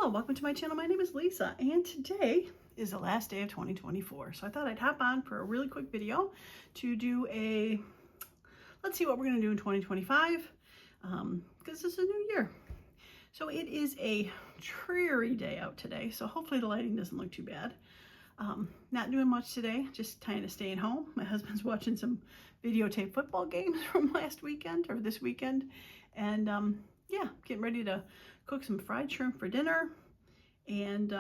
Hello, welcome to my channel. My name is Lisa, and today is the last day of 2024. So I thought I'd hop on for a really quick video to do let's see what we're going to do in 2025, because this is a new year. So it is a dreary day out today, so hopefully the lighting doesn't look too bad. Not doing much today, just kind of staying home. My husband's watching some videotape football games from last weekend, or this weekend, and yeah, getting ready to cook some fried shrimp for dinner, and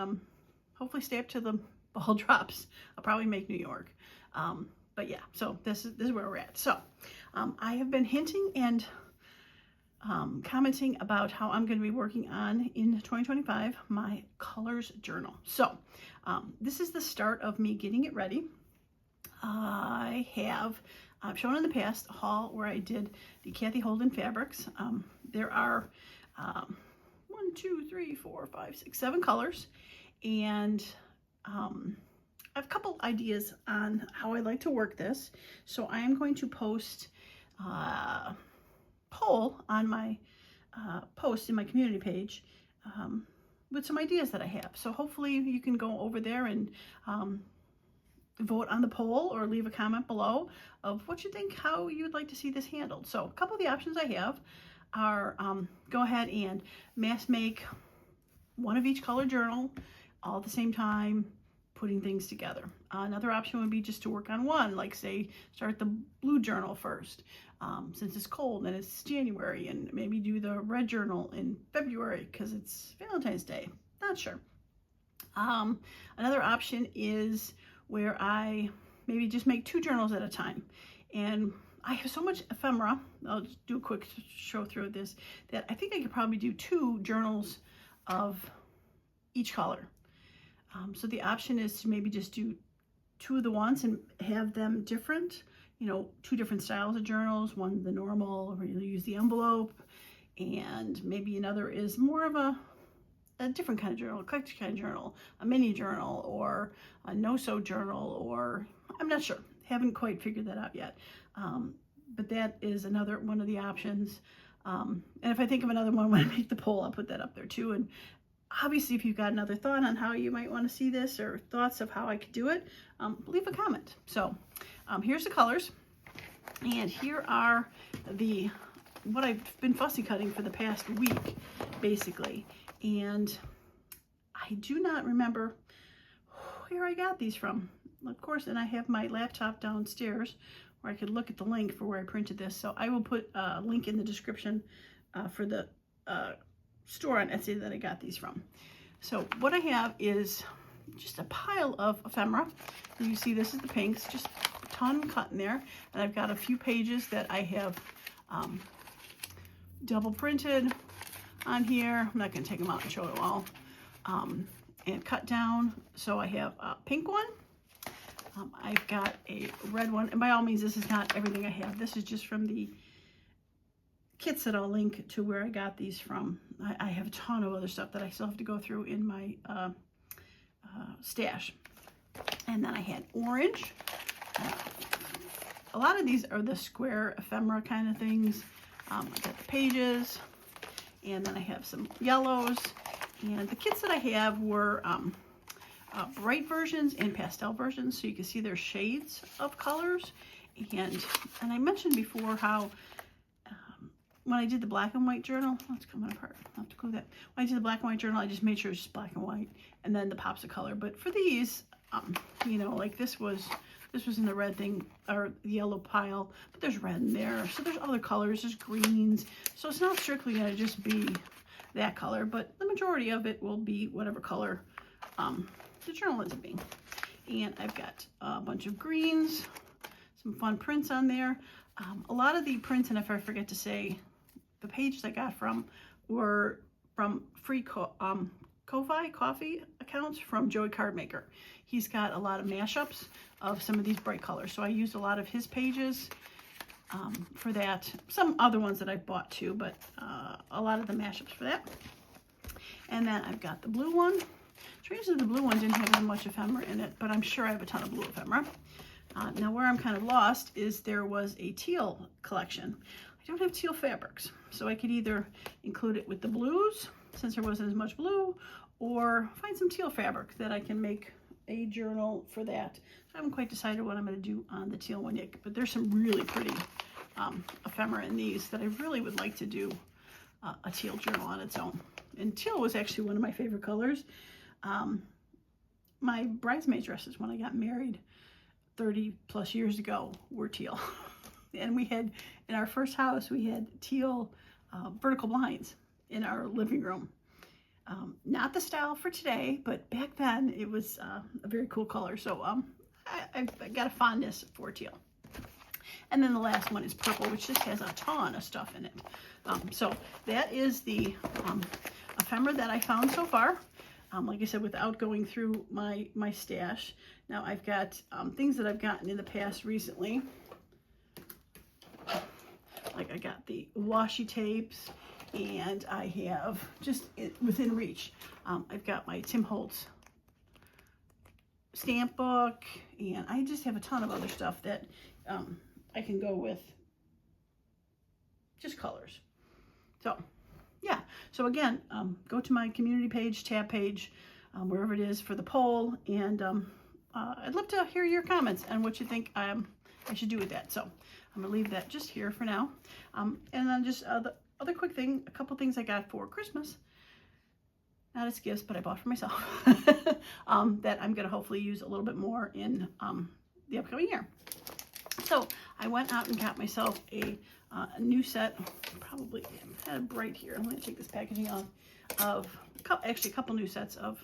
hopefully stay up till the ball drops. I'll probably make New York, but yeah, so this is where we're at. So I have been hinting and commenting about how I'm going to be working on in 2025 my colors journal. So this is the start of me getting it ready. I have shown in the past a haul where I did the Kathy Holden fabrics. There are 1, 2, 3, 4, 5, 6, 7 colors, and I have a couple ideas on how I like to work this. So I am going to post a poll on my post in my community page with some ideas that I have. So hopefully you can go over there and vote on the poll or leave a comment below of what you think, how you would like to see this handled. So a couple of the options I have are go ahead and mass make one of each color journal all at the same time, putting things together. Another option would be just to work on one, like say start the blue journal first, since it's cold and it's January, and maybe do the red journal in February because it's Valentine's Day. Not sure. Another option is where I maybe just make 2 journals at a time. And I have so much ephemera, I'll just do a quick show through of this, that I think I could probably do 2 journals of each color. So the option is to maybe just do 2 of the ones and have them different, 2 different styles of journals, one the normal, where you use the envelope, and maybe another is more of a different kind of journal, a collected kind of journal, a mini journal, or a no-sew journal, or I'm not sure. Haven't quite figured that out yet. But that is another one of the options. And if I think of another one when I make the poll, I'll put that up there too. And obviously, if you've got another thought on how you might want to see this, or thoughts of how I could do it, leave a comment. So here's the colors. And here are what I've been fussy cutting for the past week, basically. And I do not remember where I got these from. Of course, and I have my laptop downstairs where I could look at the link for where I printed this. So I will put a link in the description for the store on Etsy that I got these from. So what I have is just a pile of ephemera. You see this is the pinks, just a ton cut in there. And I've got a few pages that I have double printed on here. I'm not going to take them out and show it all. And cut down. So I have a pink one. I've got a red one. And by all means, this is not everything I have. This is just from the kits that I'll link to where I got these from. I have a ton of other stuff that I still have to go through in my stash. And then I had orange. A lot of these are the square ephemera kind of things. I got the pages. And then I have some yellows, and the kits that I have were bright versions and pastel versions, so you can see their shades of colors. And I mentioned before how when I did the black and white journal, it's coming apart, I'll have to glue that. When I did the black and white journal, I just made sure it's just black and white, and then the pops of color. But for these, like this was in the red thing, or the yellow pile, but there's red in there. So there's other colors, there's greens. So it's not strictly going to just be that color, but the majority of it will be whatever color the journal ends up being. And I've got a bunch of greens, some fun prints on there. A lot of the prints, and if I forget to say, the pages I got from were from free Ko-fi coffee accounts from Joey Cardmaker. He's got a lot of mashups of some of these bright colors, so I used a lot of his pages for that. Some other ones that I bought too, but a lot of the mashups for that. And then I've got the blue one. Strangely, the blue one didn't have as much ephemera in it, but I'm sure I have a ton of blue ephemera. Now where I'm kind of lost is there was a teal collection. I don't have teal fabrics, so I could either include it with the blues since there wasn't as much blue, or find some teal fabric that I can make a journal for that. I haven't quite decided what I'm going to do on the teal one yet, but there's some really pretty ephemera in these that I really would like to do a teal journal on its own. And teal was actually one of my favorite colors. My bridesmaid dresses when I got married 30 plus years ago were teal. And we had, in our first house, we had teal vertical blinds in our living room. Not the style for today, but back then it was a very cool color. So I got a fondness for teal. And then the last one is purple, which just has a ton of stuff in it. So that is the ephemera that I found so far. Like I said, without going through my stash. Now I've got things that I've gotten in the past recently. Like I got the washi tapes, and I have just within reach. I've got my Tim Holtz stamp book, and I just have a ton of other stuff that I can go with just colors. So yeah, so again, go to my community page, tab page, wherever it is for the poll, and I'd love to hear your comments and what you think I should do with that. So I'm gonna leave that just here for now. And then just the other quick thing, a couple things I got for Christmas, not as gifts, but I bought for myself, that I'm gonna hopefully use a little bit more in the upcoming year. So I went out and got myself a new set, probably kind of bright here. I'm going to take this packaging off, of actually a couple new sets of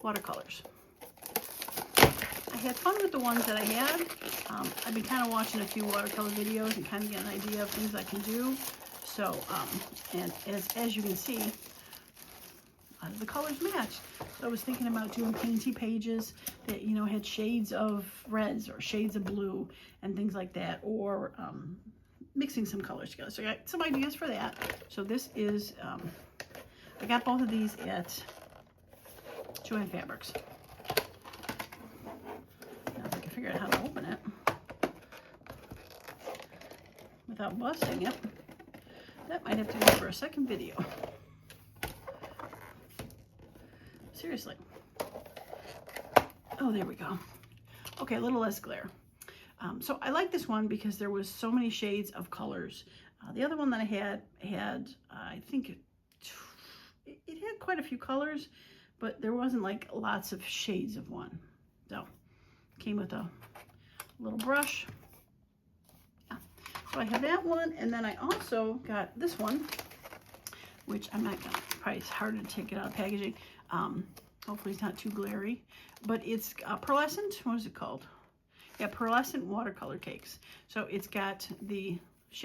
watercolors. I had fun with the ones that I had. I've been kind of watching a few watercolor videos and kind of getting an idea of things I can do. So, and as you can see, the colors match. So I was thinking about doing painty pages that, you know, had shades of reds or shades of blue and things like that, or mixing some colors together. So I got some ideas for that. So this is, I got both of these at Joann Fabrics. Now if I can figure out how to open it without busting it, that might have to go for a second video. Seriously. Oh, there we go. Okay, a little less glare. So I like this one because there was so many shades of colors. The other one that I had I think it had quite a few colors, but there wasn't like lots of shades of one. So came with a little brush. Yeah. So I have that one, and then I also got this one, which I'm not gonna, probably it's harder to take it out of packaging. Hopefully it's not too glary, but it's pearlescent, what is it called? Yeah, pearlescent watercolor cakes. So it's got the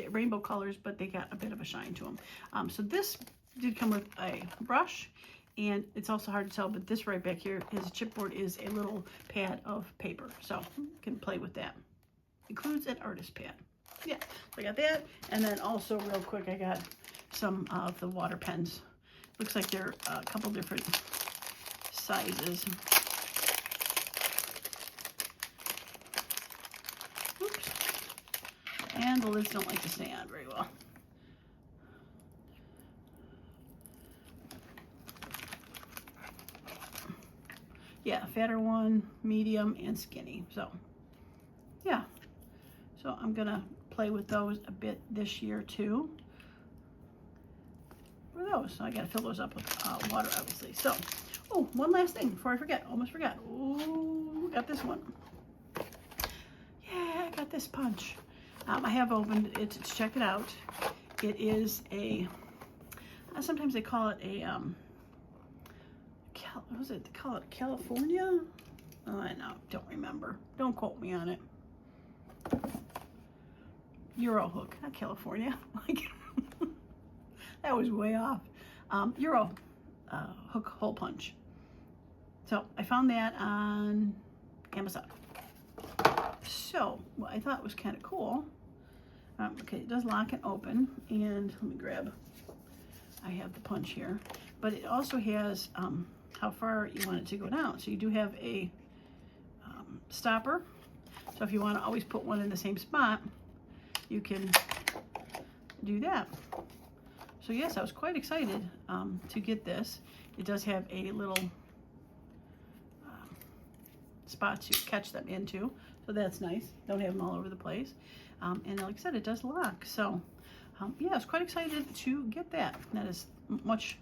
rainbow colors, but they got a bit of a shine to them. So this did come with a brush, and it's also hard to tell, but this right back here, his chipboard is a little pad of paper. So you can play with that. Includes an artist pad. Yeah, so I got that, and then also real quick, I got some of the water pens. Looks like they're a couple different sizes. Oops. And the lids don't like to stay on very well. Yeah, fatter one, medium, and skinny. So, yeah. So I'm gonna play with those a bit this year too. For those, so I gotta fill those up with water, obviously. So, oh, one last thing before I forget. Almost forgot. Oh, got this one. Yeah, I got this punch. I have opened it to check it out. It is a, sometimes they call it a, what was it? They call it California? Oh, I know, don't remember. Don't quote me on it. Euro hook, not California. Like, that was way off. Euro hook hole punch. So I found that on Amazon. So what I thought was kind of cool. Okay, it does lock and open, and let me grab. I have the punch here, but it also has how far you want it to go down. So you do have a stopper. So if you want to always put one in the same spot, you can do that. So yes, I was quite excited to get this. It does have a little spot to catch them into, so that's nice. Don't have them all over the place. And like I said, it does lock. So yeah, I was quite excited to get that. That is much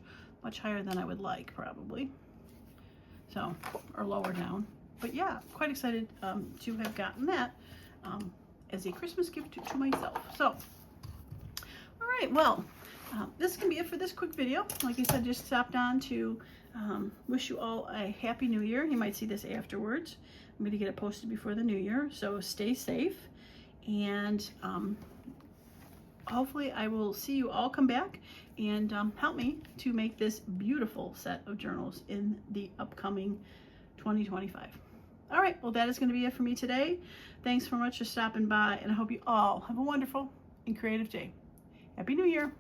higher than I would like, probably. So, or lower down. But yeah, quite excited to have gotten that as a Christmas gift to myself. So, all right, well, this can be it for this quick video. Like I said, just stopped on to wish you all a happy new year. You might see this afterwards. I'm going to get it posted before the new year, so stay safe. And hopefully I will see you all come back and help me to make this beautiful set of journals in the upcoming 2025. All right, well, that is going to be it for me today. Thanks so much for stopping by, and I hope you all have a wonderful and creative day. Happy New Year.